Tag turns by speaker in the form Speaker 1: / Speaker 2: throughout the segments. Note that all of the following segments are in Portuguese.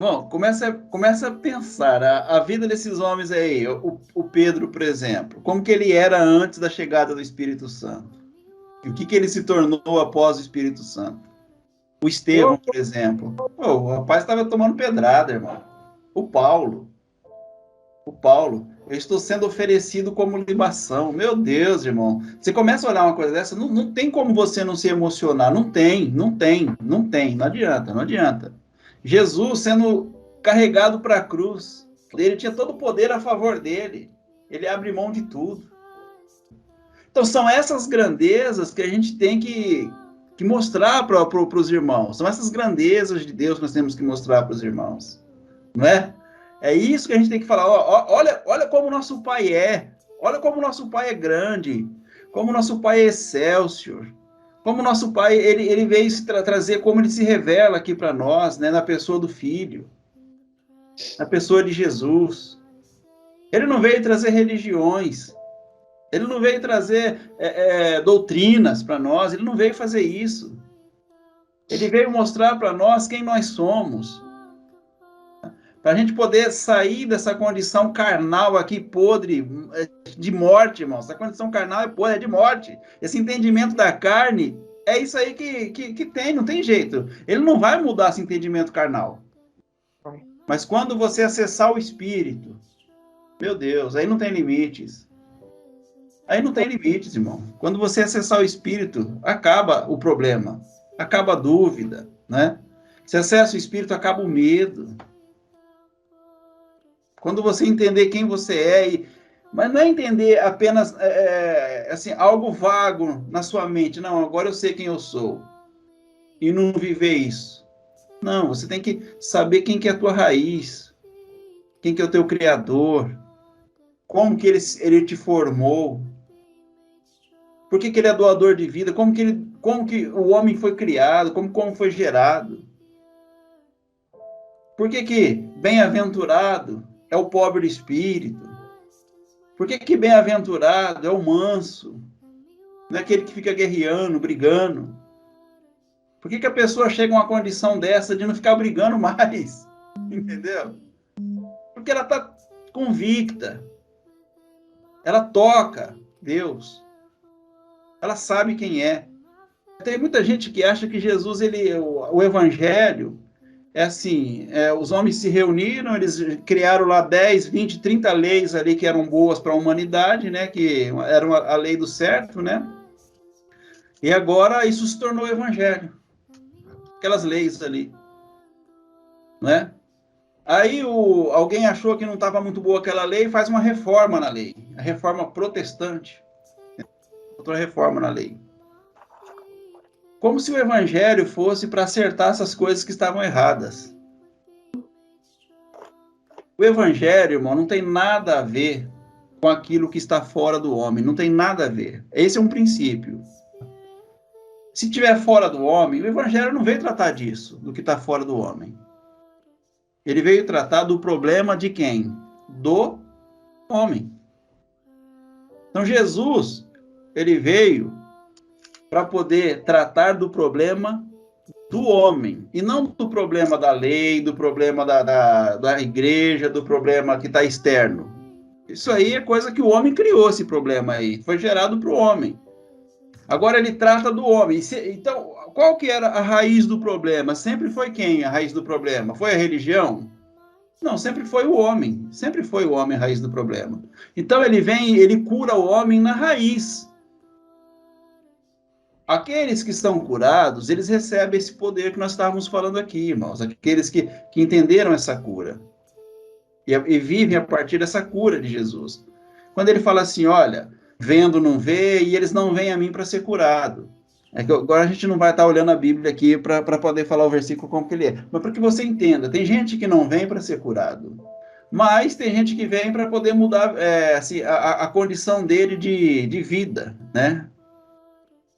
Speaker 1: Bom, começa a pensar a vida desses homens aí, o Pedro, por exemplo, como que ele era antes da chegada do Espírito Santo? E o que ele se tornou após o Espírito Santo? O Estevão,
Speaker 2: Eu,
Speaker 1: por exemplo. Pô, o rapaz estava tomando pedrada, irmão. O Paulo, eu estou sendo oferecido como libação. Meu Deus, irmão. Você começa a olhar uma coisa dessa, não tem como você não se emocionar. Não adianta, não adianta. Jesus sendo carregado para a cruz, ele tinha todo o poder a favor dele. Ele abre mão de tudo. Então, são essas grandezas que a gente tem que mostrar para os irmãos. São essas grandezas de Deus que nós temos que mostrar para os irmãos. Não é? É isso que a gente tem que falar. Olha como o nosso Pai é. Olha como o nosso Pai é grande. Como o nosso Pai é excelsior. Como o nosso Pai, ele veio trazer como ele se revela aqui para nós, né, na pessoa do Filho, na pessoa de Jesus. Ele não veio trazer religiões. Ele não veio trazer doutrinas para nós. Ele não veio fazer isso. Ele veio mostrar para nós quem nós somos. Para a gente poder sair dessa condição carnal aqui, podre, de morte, irmão. Essa condição carnal é podre, é de morte. Esse entendimento da carne é isso aí que tem, não tem jeito. Ele não vai mudar esse entendimento carnal. Mas quando você acessar o Espírito, meu Deus, aí não tem limites. Aí não tem limites, irmão. Quando você acessar o Espírito, acaba o problema, acaba a dúvida, né? Se acessa o Espírito, acaba o medo. Quando você entender quem você é, mas não é entender apenas assim, algo vago na sua mente. Não, agora eu sei quem eu sou. E não viver isso. Não, você tem que saber quem que é a tua raiz. Quem que é o teu Criador. Como que ele te formou. Por que ele é doador de vida. Como que o homem foi criado. Como foi gerado. Por que bem-aventurado é o pobre de espírito. Por que bem-aventurado é o manso? Não é aquele que fica guerreando, brigando. Por que a pessoa chega a uma condição dessa de não ficar brigando mais? Entendeu? Porque ela está convicta. Ela toca Deus. Ela sabe quem é. Tem muita gente que acha que Jesus, o Evangelho, é assim, os homens se reuniram, eles criaram lá 10, 20, 30 leis ali que eram boas para a humanidade, né? Que eram a lei do certo, né? E agora isso se tornou Evangelho. Aquelas leis ali, né? Aí alguém achou que não estava muito boa aquela lei e faz uma reforma na lei. A reforma protestante. Outra reforma na lei. Como se o evangelho fosse para acertar essas coisas que estavam erradas. O evangelho, irmão, não tem nada a ver com aquilo que está fora do homem. Não tem nada a ver. Esse é um princípio. Se estiver fora do homem, o evangelho não veio tratar disso, do que está fora do homem. Ele veio tratar do problema de quem? Do homem. Então, Jesus, ele veio para poder tratar do problema do homem, e não do problema da lei, do problema da igreja, do problema que está externo. Isso aí é coisa que o homem criou, esse problema aí, foi gerado para o homem. Agora ele trata do homem. Então, qual que era a raiz do problema? Sempre foi quem a raiz do problema? Foi a religião? Não, sempre foi o homem. Sempre foi o homem a raiz do problema. Então ele cura o homem na raiz. Aqueles que estão curados, eles recebem esse poder que nós estávamos falando aqui, irmãos. Aqueles que entenderam essa cura. E vivem a partir dessa cura de Jesus. Quando ele fala assim, olha, vendo não vê, e eles não vêm a mim para ser curado. É que agora a gente não vai estar olhando a Bíblia aqui para poder falar o versículo como que ele é. Mas para que você entenda, tem gente que não vem para ser curado. Mas tem gente que vem para poder mudar assim, a condição dele de vida, né?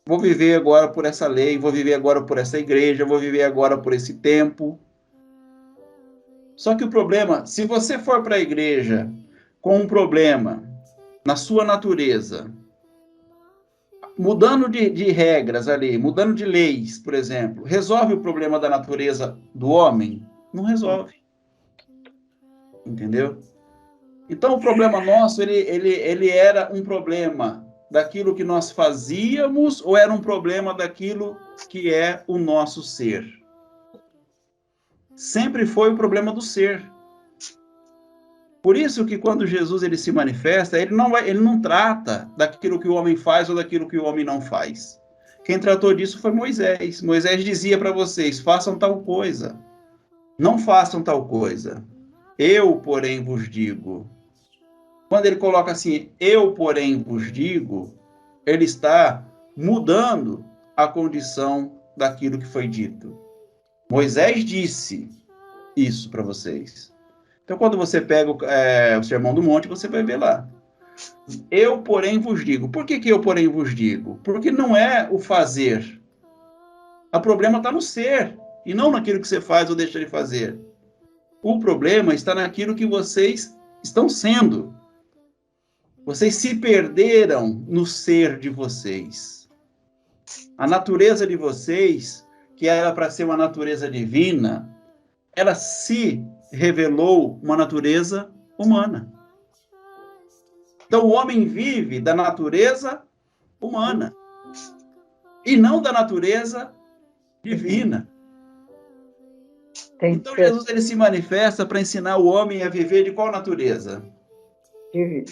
Speaker 1: Vou viver agora por essa lei, vou viver agora por essa igreja, vou viver agora por esse tempo. Só que o problema, se você for para a igreja com um problema na sua natureza, mudando de regras ali, mudando de leis, por exemplo, resolve o problema da natureza do homem? Não resolve. Entendeu? Então, o problema nosso, ele era um problema daquilo que nós fazíamos ou era um problema daquilo que é o nosso ser? Sempre foi o problema do ser. Por isso que quando Jesus ele se manifesta, ele não trata daquilo que o homem faz ou daquilo que o homem não faz. Quem tratou disso foi Moisés. Moisés dizia para vocês, façam tal coisa. Não façam tal coisa. Eu, porém, vos digo. Quando ele coloca assim, eu, porém, vos digo, ele está mudando a condição daquilo que foi dito. Moisés disse isso para vocês. Então, quando você pega o Sermão do Monte, você vai ver lá. Eu, porém, vos digo. Por que eu, porém, vos digo? Porque não é o fazer. O problema está no ser, e não naquilo que você faz ou deixa de fazer. O problema está naquilo que vocês estão sendo. Vocês se perderam no ser de vocês. A natureza de vocês, que era para ser uma natureza divina, ela se revelou uma natureza humana. Então, o homem vive da natureza humana e não da natureza divina. Então, Jesus ele se manifesta para ensinar o homem a viver de qual natureza?
Speaker 2: Divina.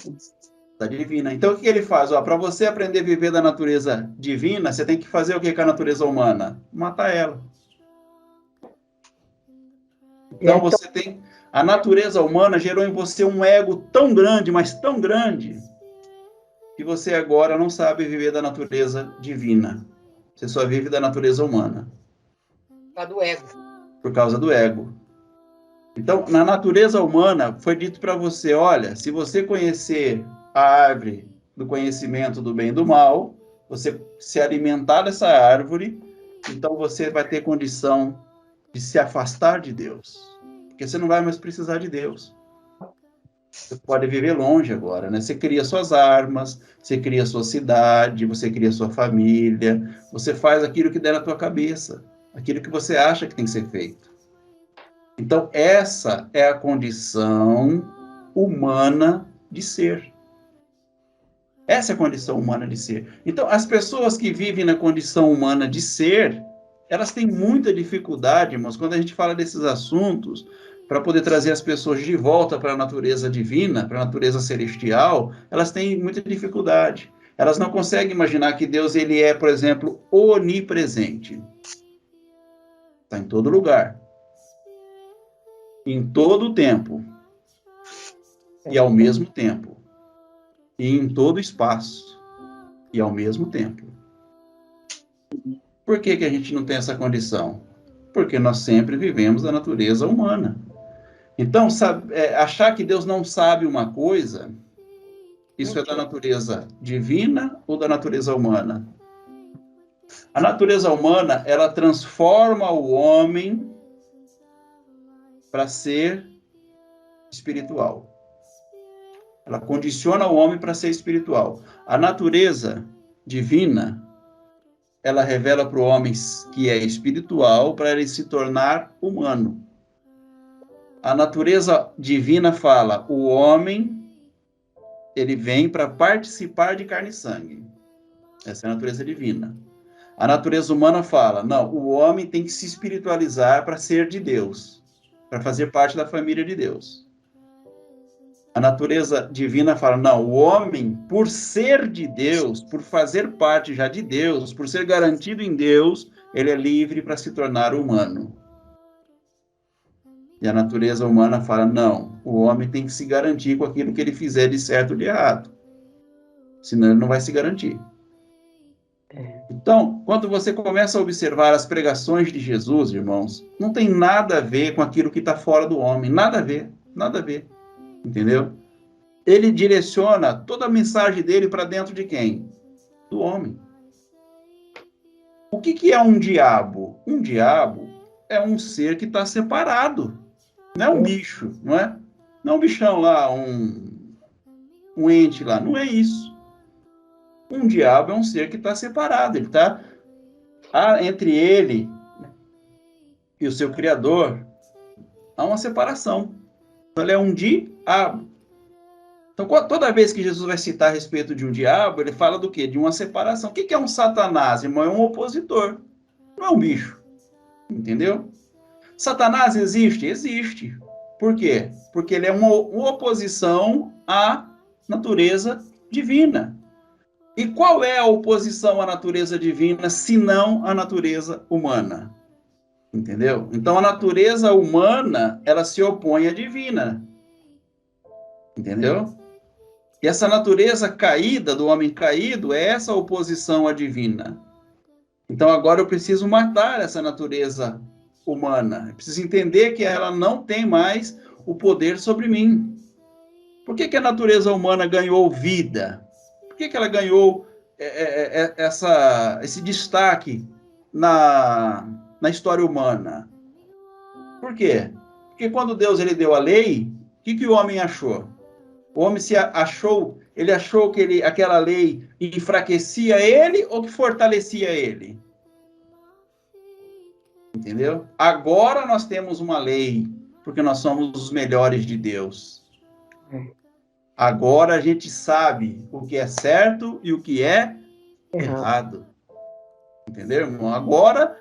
Speaker 1: Da divina. Então, o que ele faz? Para você aprender a viver da natureza divina, você tem que fazer o que com a natureza humana? Matar ela. Então, você tem... A natureza humana gerou em você um ego tão grande, mas tão grande, que você agora não sabe viver da natureza divina. Você só vive da natureza humana.
Speaker 2: Por causa do ego.
Speaker 1: Por causa do ego. Então, na natureza humana, foi dito para você, olha, se você conhecer a árvore do conhecimento do bem e do mal, você se alimentar dessa árvore, então você vai ter condição de se afastar de Deus. Porque você não vai mais precisar de Deus. Você pode viver longe agora, né? Você cria suas armas, você cria sua cidade, você cria sua família, você faz aquilo que der na tua cabeça, aquilo que você acha que tem que ser feito. Então, essa é a condição humana de ser. Essa é a condição humana de ser. Então, as pessoas que vivem na condição humana de ser, elas têm muita dificuldade, irmãos, quando a gente fala desses assuntos, para poder trazer as pessoas de volta para a natureza divina, para a natureza celestial, elas têm muita dificuldade. Elas não conseguem imaginar que Deus ele é, por exemplo, onipresente. Está em todo lugar. Em todo o tempo. E ao mesmo tempo. E em todo o espaço. E ao mesmo tempo. Por que a gente não tem essa condição? Porque nós sempre vivemos da natureza humana. Então, achar que Deus não sabe uma coisa, isso é da natureza divina ou da natureza humana? A natureza humana, ela transforma o homem para ser espiritual. Ela condiciona o homem para ser espiritual. A natureza divina, ela revela para o homem que é espiritual para ele se tornar humano. A natureza divina fala, o homem, ele vem para participar de carne e sangue. Essa é a natureza divina. A natureza humana fala, não, o homem tem que se espiritualizar para ser de Deus, para fazer parte da família de Deus. A natureza divina fala, não, o homem, por ser de Deus, por fazer parte já de Deus, por ser garantido em Deus, ele é livre para se tornar humano. E a natureza humana fala, não, o homem tem que se garantir com aquilo que ele fizer de certo ou de errado. Senão ele não vai se garantir. Então, quando você começa a observar as pregações de Jesus, irmãos, não tem nada a ver com aquilo que está fora do homem. Nada a ver, nada a ver. Entendeu? Ele direciona toda a mensagem dele para dentro de quem? Do homem. O que é um diabo? Um diabo é um ser que está separado. Não é um bicho, não é? Não é um bichão lá, um ente lá. Não é isso. Um diabo é um ser que está separado. Ele está entre ele e o seu Criador. Há uma separação. Então, ele é um diabo. Então, toda vez que Jesus vai citar a respeito de um diabo, ele fala do quê? De uma separação. O que é um Satanás, irmão? É um opositor. Não é um bicho. Entendeu? Satanás existe? Existe. Por quê? Porque ele é uma oposição à natureza divina. E qual é a oposição à natureza divina, se não à natureza humana? Entendeu? Então, a natureza humana, ela se opõe à divina. Entendeu? E essa natureza caída, do homem caído, é essa oposição à divina. Então, agora eu preciso matar essa natureza humana. Eu preciso entender que ela não tem mais o poder sobre mim. Por que a natureza humana ganhou vida? Por que ela ganhou esse destaque na história humana? Por quê? Porque quando Deus ele deu a lei, o que o homem achou? O homem ele achou que aquela lei enfraquecia ele ou que fortalecia ele? Entendeu? Agora nós temos uma lei, porque nós somos os melhores de Deus. Agora a gente sabe o que é certo e o que é errado. Entendeu, irmão? Agora,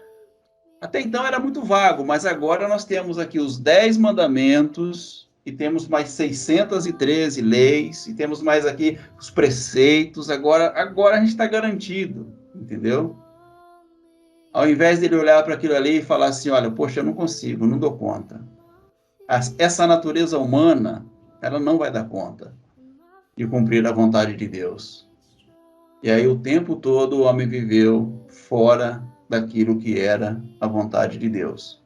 Speaker 1: até então era muito vago, mas agora nós temos aqui os 10 mandamentos, e temos mais 613 leis, e temos mais aqui os preceitos. Agora a gente está garantido, entendeu? Ao invés dele olhar para aquilo ali e falar assim, olha, poxa, eu não consigo, não dou conta. Essa natureza humana, ela não vai dar conta de cumprir a vontade de Deus. E aí o tempo todo o homem viveu fora daquilo que era a vontade de Deus.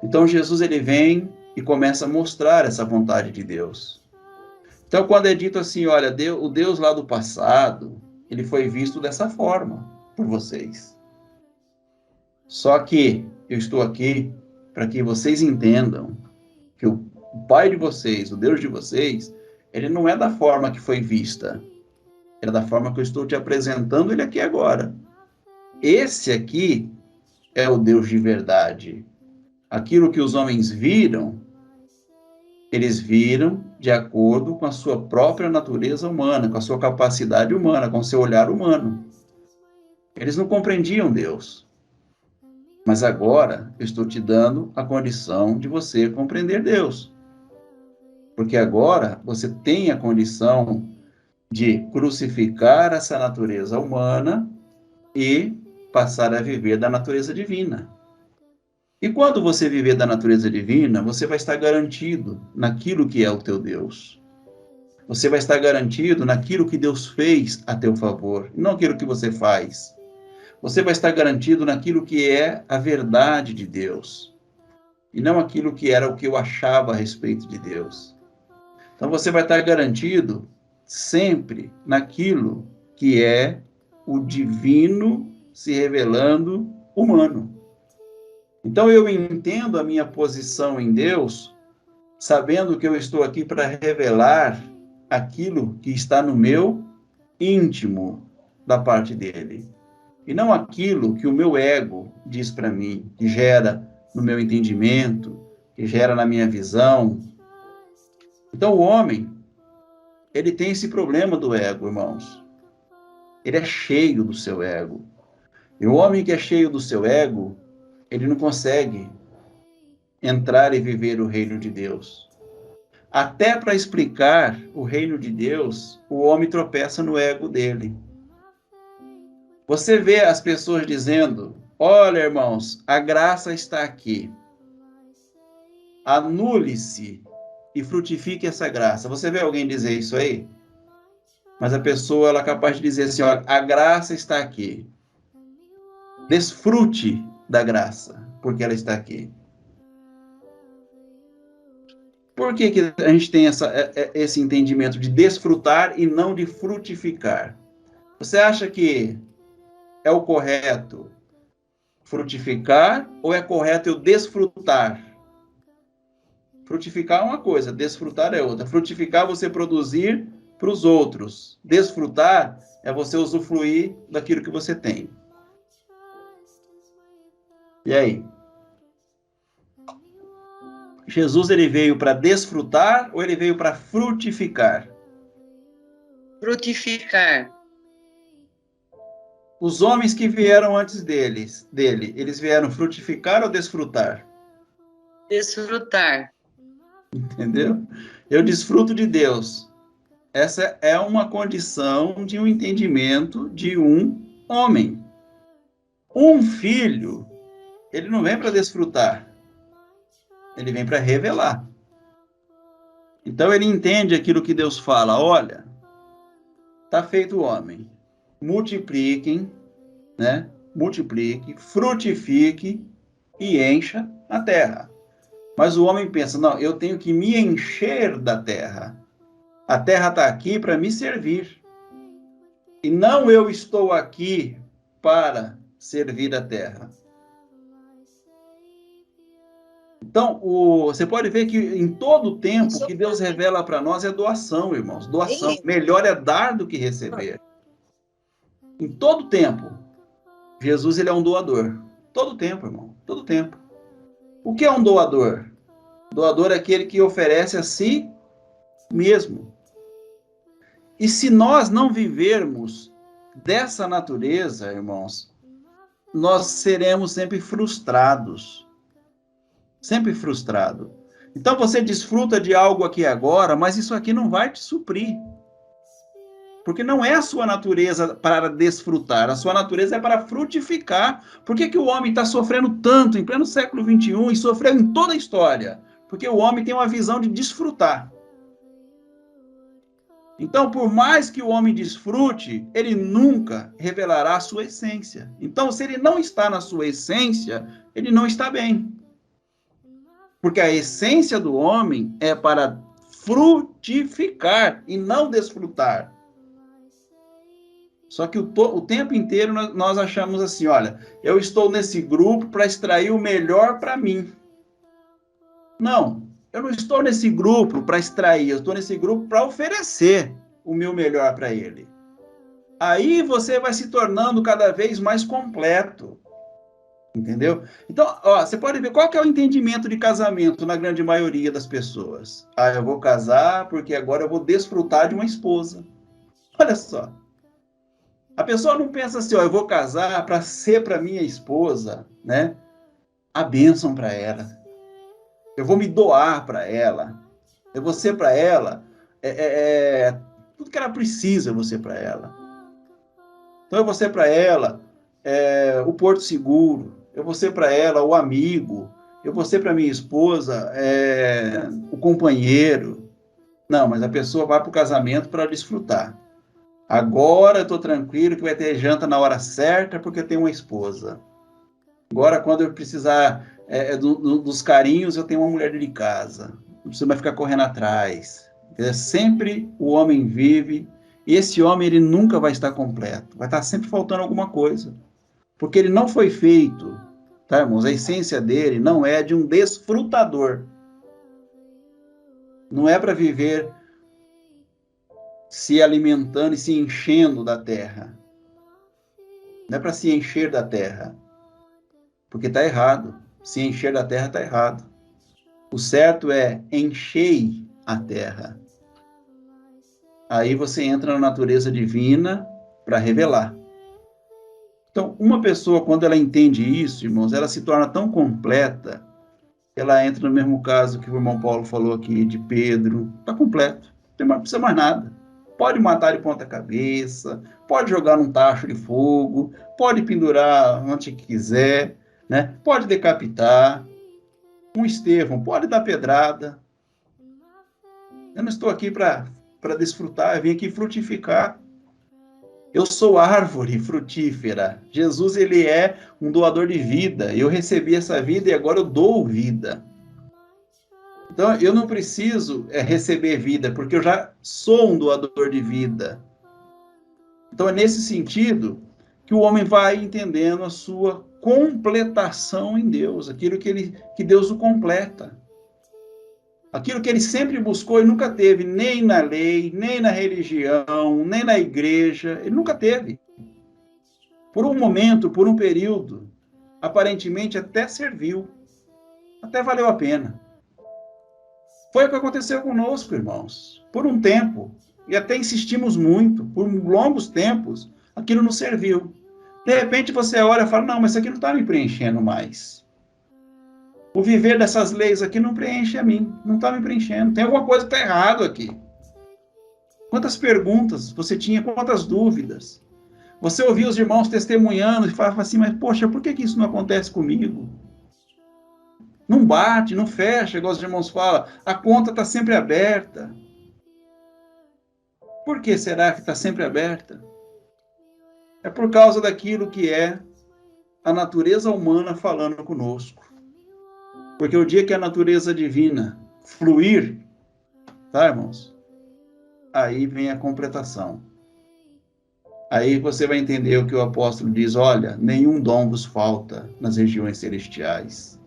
Speaker 1: Então Jesus ele vem e começa a mostrar essa vontade de Deus. Então quando é dito assim, olha, o Deus lá do passado, ele foi visto dessa forma por vocês. Só que eu estou aqui para que vocês entendam que o Pai de vocês, o Deus de vocês, ele não é da forma que foi vista. É da forma que eu estou te apresentando ele aqui agora. Esse aqui é o Deus de verdade. Aquilo que os homens viram, eles viram de acordo com a sua própria natureza humana, com a sua capacidade humana, com o seu olhar humano. Eles não compreendiam Deus. Mas agora eu estou te dando a condição de você compreender Deus. Porque agora você tem a condição de crucificar essa natureza humana e passar a viver da natureza divina. E quando você viver da natureza divina, você vai estar garantido naquilo que é o teu Deus. Você vai estar garantido naquilo que Deus fez a teu favor, não aquilo que você faz. Você vai estar garantido naquilo que é a verdade de Deus, e não aquilo que era o que eu achava a respeito de Deus. Então você vai estar garantido sempre naquilo que é o divino se revelando humano. Então eu entendo a minha posição em Deus, sabendo que eu estou aqui para revelar aquilo que está no meu íntimo da parte dele. E não aquilo que o meu ego diz para mim, que gera no meu entendimento, que gera na minha visão. Então o homem, ele tem esse problema do ego, irmãos. Ele é cheio do seu ego. E o homem que é cheio do seu ego, ele não consegue entrar e viver o reino de Deus. Até para explicar o reino de Deus, o homem tropeça no ego dele. Você vê as pessoas dizendo, olha, irmãos, a graça está aqui. Anule-se e frutifique essa graça. Você vê alguém dizer isso aí? Mas a pessoa ela é capaz de dizer assim, olha, a graça está aqui. Desfrute da graça, porque ela está aqui. Por que a gente tem esse entendimento de desfrutar e não de frutificar? Você acha que é o correto frutificar ou é correto eu desfrutar? Frutificar é uma coisa, desfrutar é outra. Frutificar é você produzir para os outros. Desfrutar é você usufruir daquilo que você tem. E aí? Jesus ele veio para desfrutar ou ele veio para frutificar?
Speaker 3: Frutificar.
Speaker 1: Os homens que vieram antes dele, eles vieram frutificar ou desfrutar?
Speaker 3: Desfrutar.
Speaker 1: Entendeu? Eu desfruto de Deus. Essa é uma condição de um entendimento de um homem. Um filho, ele não vem para desfrutar. Ele vem para revelar. Então ele entende aquilo que Deus fala. Olha, está feito o homem. Multipliquem, né? Multiplique, frutifique e encha a terra. Mas o homem pensa, não, eu tenho que me encher da terra. A terra está aqui para me servir. E não eu estou aqui para servir a terra. Então, você pode ver que em todo o tempo o que Deus revela para nós é doação, irmãos. Doação. Melhor é dar do que receber. Em todo tempo, Jesus ele é um doador. Todo tempo, irmão. Todo tempo. O que é um doador? Doador é aquele que oferece a si mesmo. E se nós não vivermos dessa natureza, irmãos, nós seremos sempre frustrados. Sempre frustrado. Então você desfruta de algo aqui agora, mas isso aqui não vai te suprir. Porque não é a sua natureza para desfrutar, a sua natureza é para frutificar. Por que o homem está sofrendo tanto em pleno século XXI e sofreu em toda a história? Porque o homem tem uma visão de desfrutar. Então, por mais que o homem desfrute, ele nunca revelará a sua essência. Então, se ele não está na sua essência, ele não está bem. Porque a essência do homem é para frutificar e não desfrutar. Só que o tempo inteiro nós achamos assim, olha, eu estou nesse grupo para extrair o melhor para mim. Não, eu não estou nesse grupo para extrair, eu estou nesse grupo para oferecer o meu melhor para ele. Aí você vai se tornando cada vez mais completo. Entendeu? Então, você pode ver qual que é o entendimento de casamento na grande maioria das pessoas. Eu vou casar porque agora eu vou desfrutar de uma esposa. Olha só. A pessoa não pensa assim, eu vou casar para ser para minha esposa, né? A bênção para ela. Eu vou me doar para ela. Eu vou ser para ela tudo que ela precisa, eu vou ser para ela. Então eu vou ser para ela o porto seguro. Eu vou ser para ela o amigo. Eu vou ser para minha esposa o companheiro. Não, mas a pessoa vai para o casamento para desfrutar. Agora eu estou tranquilo que vai ter janta na hora certa porque eu tenho uma esposa. Agora, quando eu precisar dos carinhos, eu tenho uma mulher de casa. Não precisa mais ficar correndo atrás. Sempre o homem vive, e esse homem ele nunca vai estar completo. Vai estar sempre faltando alguma coisa. Porque ele não foi feito, tá, irmãos? A essência dele não é de um desfrutador. Não é para viver se alimentando e se enchendo da terra. Não é para se encher da terra. Porque está errado. Se encher da terra está errado. O certo é enchei a terra. Aí você entra na natureza divina para revelar. Então, uma pessoa, quando ela entende isso, irmãos, ela se torna tão completa, ela entra no mesmo caso que o irmão Paulo falou aqui, de Pedro, está completo, não precisa mais nada. Pode matar de ponta cabeça, pode jogar num tacho de fogo, pode pendurar onde quiser, né? Pode decapitar. Um Estevão, pode dar pedrada. Eu não estou aqui para desfrutar, eu vim aqui frutificar. Eu sou árvore frutífera. Jesus, ele é um doador de vida. Eu recebi essa vida e agora eu dou vida. Então, eu não preciso receber vida, porque eu já sou um doador de vida. Então, é nesse sentido que o homem vai entendendo a sua completação em Deus, aquilo que Deus o completa. Aquilo que ele sempre buscou e nunca teve, nem na lei, nem na religião, nem na igreja, ele nunca teve. Por um momento, por um período, aparentemente até serviu, até valeu a pena. Foi o que aconteceu conosco, irmãos. Por um tempo, e até insistimos muito, por longos tempos, aquilo nos serviu. De repente você olha e fala, não, mas isso aqui não está me preenchendo mais. O viver dessas leis aqui não preenche a mim, não está me preenchendo. Tem alguma coisa que está errado aqui. Quantas perguntas você tinha, quantas dúvidas. Você ouvia os irmãos testemunhando e falava assim, mas poxa, por que isso não acontece comigo? Não bate, não fecha, igual os irmãos falam. A conta está sempre aberta. Por que será que está sempre aberta? É por causa daquilo que é a natureza humana falando conosco. Porque o dia que a natureza divina fluir, tá, irmãos? Aí vem a completação. Aí você vai entender o que o apóstolo diz, olha, nenhum dom vos falta nas regiões celestiais.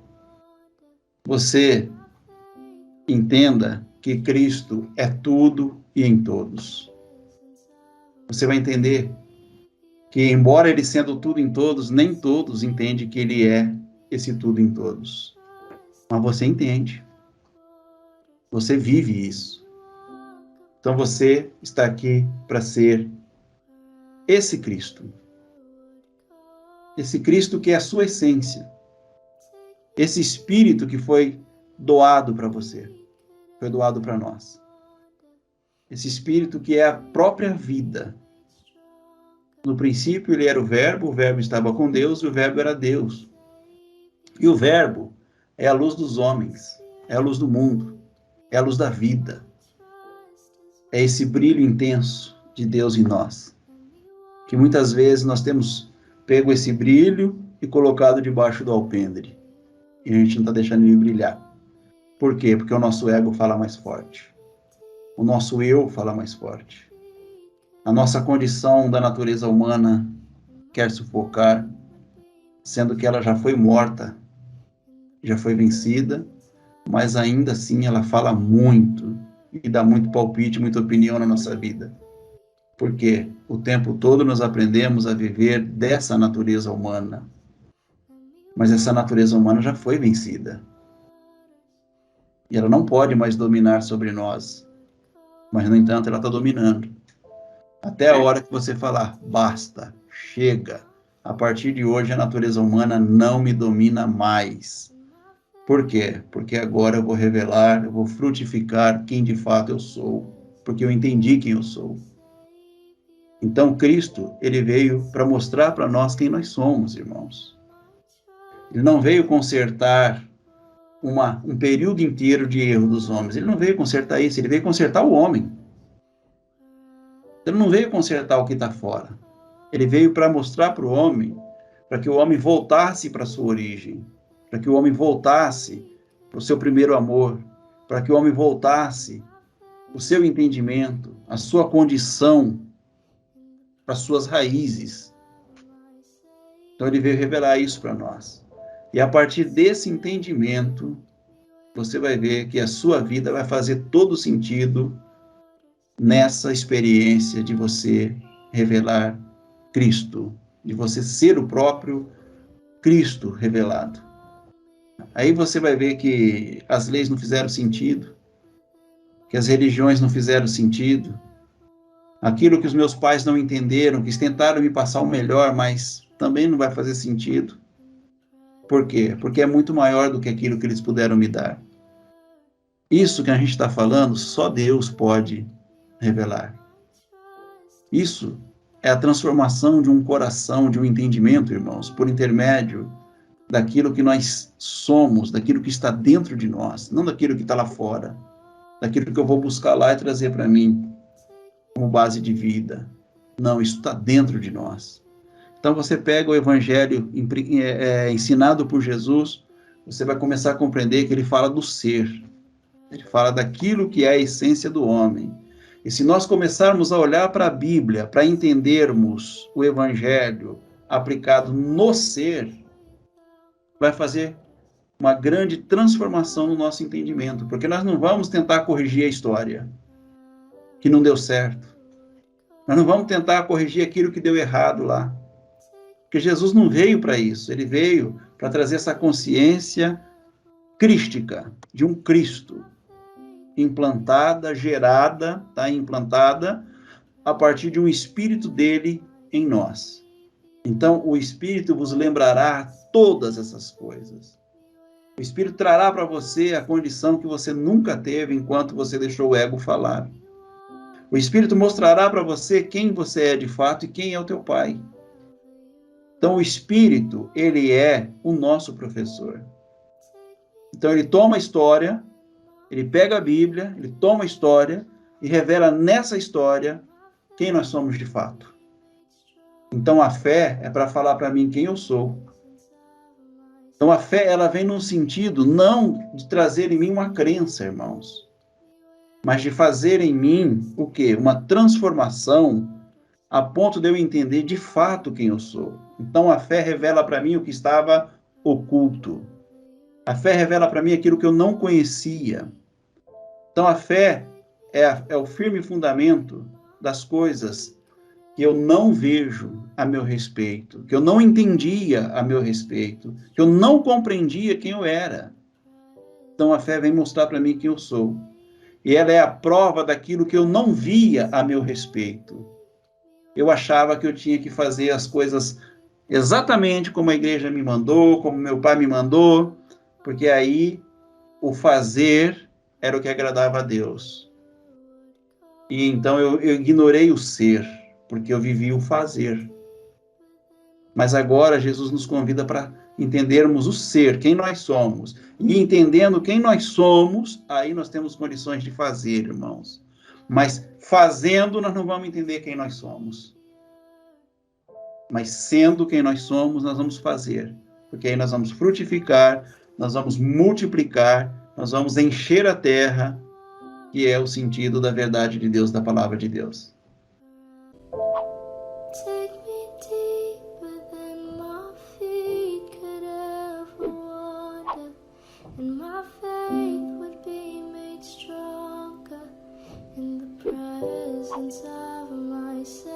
Speaker 1: Você entenda que Cristo é tudo e em todos. Você vai entender que, embora ele sendo tudo em todos, nem todos entendem que ele é esse tudo em todos. Mas você entende. Você vive isso. Então você está aqui para ser esse Cristo. Esse Cristo que é a sua essência. Esse Espírito que foi doado para você. Foi doado para nós. Esse Espírito que é a própria vida. No princípio ele era o Verbo estava com Deus e o Verbo era Deus. E o Verbo é a luz dos homens, é a luz do mundo, é a luz da vida. É esse brilho intenso de Deus em nós. Que muitas vezes nós temos pego esse brilho e colocado debaixo do alpendre. E a gente não está deixando ele brilhar. Por quê? Porque o nosso ego fala mais forte. O nosso eu fala mais forte. A nossa condição da natureza humana quer sufocar, sendo que ela já foi morta, já foi vencida, mas ainda assim ela fala muito e dá muito palpite, muita opinião na nossa vida. Porque o tempo todo nós aprendemos a viver dessa natureza humana. Mas essa natureza humana já foi vencida. E ela não pode mais dominar sobre nós. Mas, no entanto, ela está dominando. Até a hora que você falar, basta, chega. A partir de hoje, a natureza humana não me domina mais. Por quê? Porque agora eu vou revelar, eu vou frutificar quem de fato eu sou. Porque eu entendi quem eu sou. Então, Cristo, ele veio para mostrar para nós quem nós somos, irmãos. Ele não veio consertar um período inteiro de erro dos homens. Ele não veio consertar isso, ele veio consertar o homem. Ele não veio consertar o que está fora. Ele veio para mostrar para o homem, para que o homem voltasse para a sua origem, para que o homem voltasse para o seu primeiro amor, para que o homem voltasse o seu entendimento, a sua condição, para as suas raízes. Então ele veio revelar isso para nós. E a partir desse entendimento, você vai ver que a sua vida vai fazer todo sentido nessa experiência de você revelar Cristo, de você ser o próprio Cristo revelado. Aí você vai ver que as leis não fizeram sentido, que as religiões não fizeram sentido, aquilo que os meus pais não entenderam, que tentaram me passar o melhor, mas também não vai fazer sentido. Por quê? Porque é muito maior do que aquilo que eles puderam me dar. Isso que a gente está falando, só Deus pode revelar. Isso é a transformação de um coração, de um entendimento, irmãos, por intermédio daquilo que nós somos, daquilo que está dentro de nós, não daquilo que está lá fora, daquilo que eu vou buscar lá e trazer para mim como base de vida. Não, isso está dentro de nós. Então você pega o evangelho ensinado por Jesus, você vai começar a compreender que ele fala do ser. Ele fala daquilo que é a essência do homem. E se nós começarmos a olhar para a Bíblia, para entendermos o evangelho aplicado no ser, vai fazer uma grande transformação no nosso entendimento, porque nós não vamos tentar corrigir a história que não deu certo. Nós não vamos tentar corrigir aquilo que deu errado lá. Porque Jesus não veio para isso, ele veio para trazer essa consciência crística, de um Cristo. implantada, gerada, tá? Implantada a partir de um espírito dele em nós. Então, o Espírito vos lembrará todas essas coisas. O Espírito trará para você a condição que você nunca teve enquanto você deixou o ego falar. O Espírito mostrará para você quem você é de fato e quem é o teu Pai. Então, o Espírito, ele é o nosso professor. Então, ele toma a história, ele pega a Bíblia, ele toma a história e revela nessa história quem nós somos de fato. Então, a fé é para falar para mim quem eu sou. Então, a fé, ela vem num sentido não de trazer em mim uma crença, irmãos, mas de fazer em mim o quê? Uma transformação a ponto de eu entender de fato quem eu sou. Então, a fé revela para mim o que estava oculto. A fé revela para mim aquilo que eu não conhecia. Então, a fé é o firme fundamento das coisas que eu não vejo a meu respeito, que eu não entendia a meu respeito, que eu não compreendia quem eu era. Então, a fé vem mostrar para mim quem eu sou. E ela é a prova daquilo que eu não via a meu respeito. Eu achava que eu tinha que fazer as coisas exatamente como a igreja me mandou, como meu pai me mandou, porque aí o fazer era o que agradava a Deus. E então eu ignorei o ser, porque eu vivi o fazer. Mas agora Jesus nos convida para entendermos o ser, quem nós somos. E entendendo quem nós somos, aí nós temos condições de fazer, irmãos. Mas fazendo, nós não vamos entender quem nós somos. Mas sendo quem nós somos, nós vamos fazer. Porque aí nós vamos frutificar, nós vamos multiplicar, nós vamos encher a terra, que é o sentido da verdade de Deus, da palavra de Deus.
Speaker 3: Take me deeper than my feet could ever wander, and my faith would be made stronger in the presence of my Savior.